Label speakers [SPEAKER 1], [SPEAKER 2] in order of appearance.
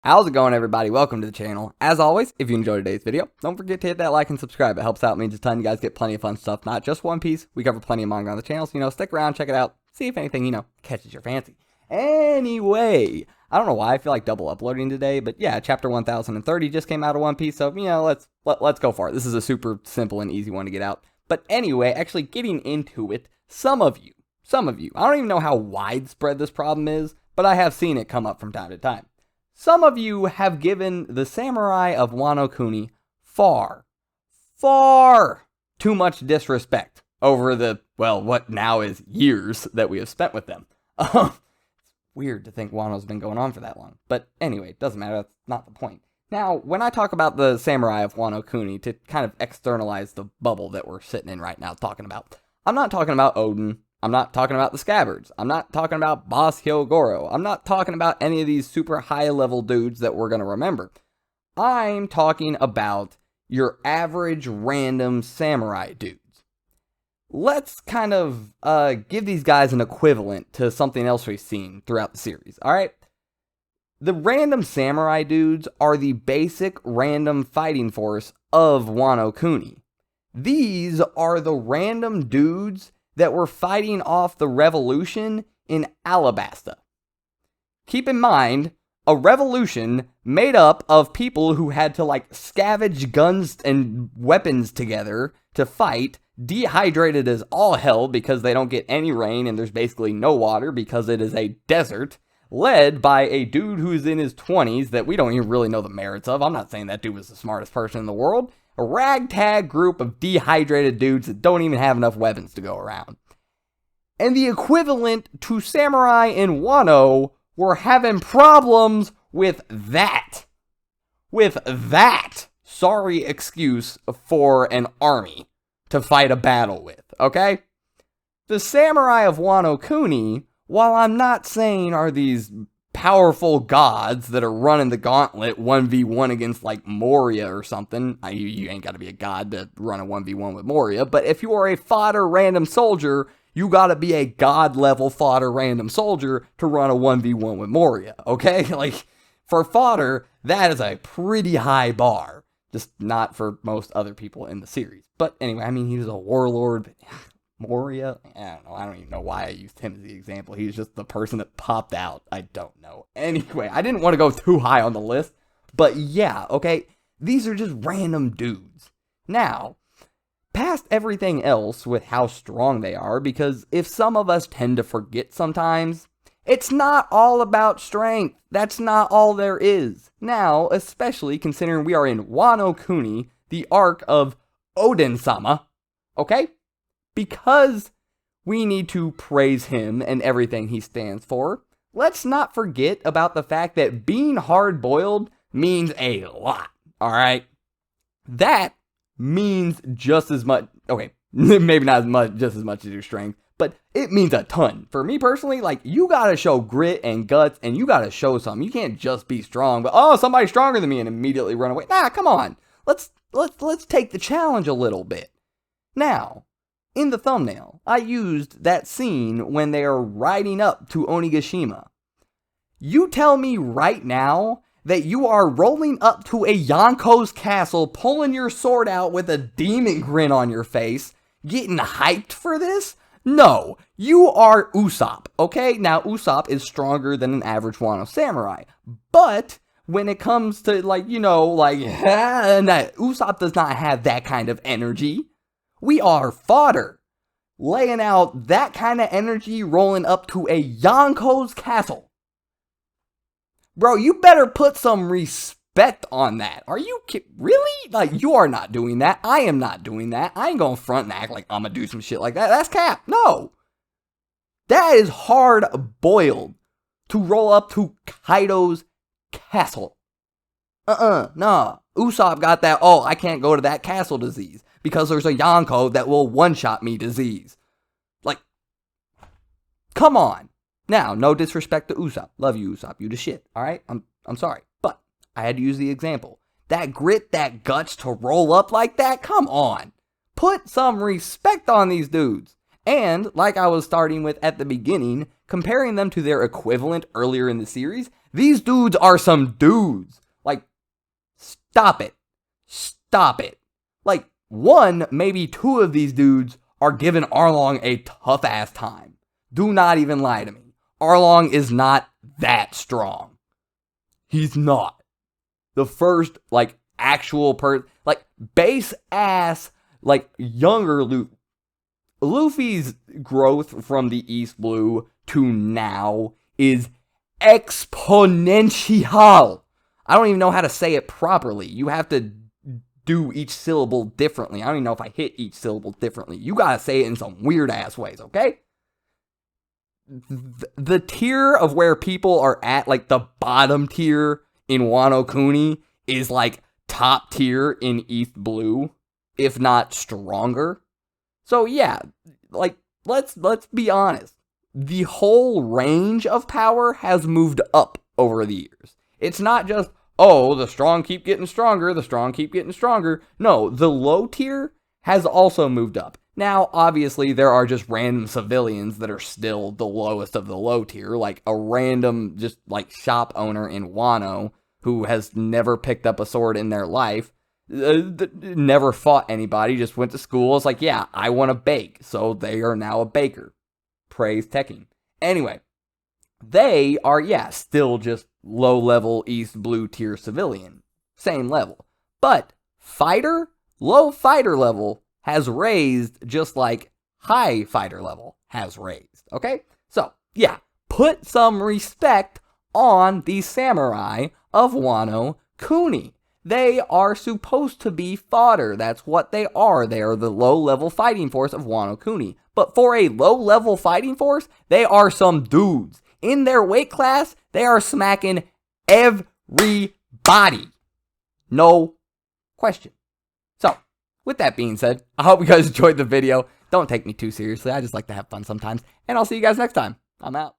[SPEAKER 1] How's it going, everybody? Welcome to the channel. As always, if you enjoyed today's video, don't forget to hit that like and subscribe. It helps out, means a ton. You guys get plenty of fun stuff, not just One Piece. We cover plenty of manga on the channel, so, stick around, check it out, see if anything, catches your fancy. Anyway, I don't know why I feel like double uploading today, but yeah, chapter 1030 just came out of One Piece, so, let's go for it. This is a super simple and easy one to get out. But anyway, actually getting into it, some of you, I don't even know how widespread this problem is, but I have seen it come up from time to time. Some of you have given the samurai of Wano Kuni far too much disrespect over the, what now is years that we have spent with them. It's weird to think Wano's been going on for that long. But anyway, it doesn't matter, that's not the point. Now, when I talk about the samurai of Wano Kuni, to kind of externalize the bubble that we're sitting in right now talking about, I'm not talking about Odin. I'm not talking about the Scabbards. I'm not talking about Boss Hyogoro. I'm not talking about any of these super high-level dudes that we're going to remember. I'm talking about your average random samurai dudes. Let's kind of give these guys an equivalent to something else we've seen throughout the series, alright? The random samurai dudes are the basic random fighting force of Wano Kuni. These are the random dudes that were fighting off the revolution in Alabasta. Keep in mind, a revolution made up of people who had to scavenge guns and weapons together to fight, dehydrated as all hell because they don't get any rain and there's basically no water because it is a desert, led by a dude who's in his 20s that we don't even really know the merits of. I'm not saying that dude was the smartest person in the world. A ragtag group of dehydrated dudes that don't even have enough weapons to go around. And the equivalent to samurai in Wano were having problems with that. Sorry excuse for an army to fight a battle with, okay? The samurai of Wano Kuni, while I'm not saying are these powerful gods that are running the gauntlet 1v1 against Moria or something. You ain't got to be a god to run a 1v1 with Moria, but if you are a fodder random soldier, you got to be a god level fodder random soldier to run a 1v1 with Moria, okay? For fodder, that is a pretty high bar, just not for most other people in the series. But anyway, he was a warlord, but Moria? I don't even know why I used him as the example. He's just the person that popped out. I don't know. Anyway, I didn't want to go too high on the list, but yeah, okay? These are just random dudes. Now, past everything else with how strong they are, because if some of us tend to forget sometimes, it's not all about strength. That's not all there is. Now, especially considering we are in Wano Kuni, the arc of Odin-sama, okay? Because we need to praise him and everything he stands for, let's not forget about the fact that being hard-boiled means a lot, alright? That means just as much, okay, maybe not as much, just as much as your strength, but it means a ton. For me personally, you gotta show grit and guts, and you gotta show something. You can't just be strong, but, oh, somebody's stronger than me, and immediately run away. Nah, come on. Let's take the challenge a little bit. Now, in the thumbnail, I used that scene when they are riding up to Onigashima. You tell me right now that you are rolling up to a Yonko's castle, pulling your sword out with a demon grin on your face, getting hyped for this? No, you are Usopp, okay? Now, Usopp is stronger than an average Wano samurai, but when it comes to, Usopp does not have that kind of energy. We are fodder, laying out that kind of energy rolling up to a Yonko's castle. Bro, you better put some respect on that. Are you really? You are not doing that. I am not doing that. I ain't gonna front and act like I'm gonna do some shit like that. That's cap. No. That is hard-boiled to roll up to Kaido's castle. Nah. Usopp got that, oh, I can't go to that castle disease, because there's a Yonko that will one-shot me disease. Come on. Now, no disrespect to Usopp. Love you, Usopp. You the shit, alright? I'm sorry. But I had to use the example. That grit, that guts to roll up like that? Come on. Put some respect on these dudes. And, like I was starting with at the beginning, comparing them to their equivalent earlier in the series, These dudes are some dudes. Like, stop it. Stop it. Like, one, maybe two of these dudes are giving Arlong a tough ass time. Do not even lie to me. Arlong is not that strong. He's not. The first, like, actual like, base ass, like, younger Luffy's growth from the East Blue to now is exponential. I don't even know how to say it properly. You have to do each syllable differently. I don't even know if I hit each syllable differently. You gotta say it in some weird ass ways, okay? The tier of where people are at, like the bottom tier in Wano Kuni, is like top tier in East Blue, if not stronger. So yeah, like let's be honest. The whole range of power has moved up over the years. It's not just, oh, the strong keep getting stronger, the strong keep getting stronger. No, the low tier has also moved up. Now, obviously, there are just random civilians that are still the lowest of the low tier, like a random, just like shop owner in Wano who has never picked up a sword in their life, never fought anybody, just went to school. It's like, yeah, I want to bake, so they are now a baker. Praise Tekken. Anyway, they are, yeah, still just low-level East Blue tier civilian. Same level. But fighter, low fighter level has raised just like high fighter level has raised. Okay? So, yeah, put some respect on the samurai of Wano Kuni. They are supposed to be fodder. That's what they are. They are the low-level fighting force of Wano Kuni. But for a low-level fighting force, they are some dudes. In their weight class, they are smacking everybody. No question. So, with that being said, I hope you guys enjoyed the video. Don't take me too seriously. I just like to have fun sometimes. And I'll see you guys next time. I'm out.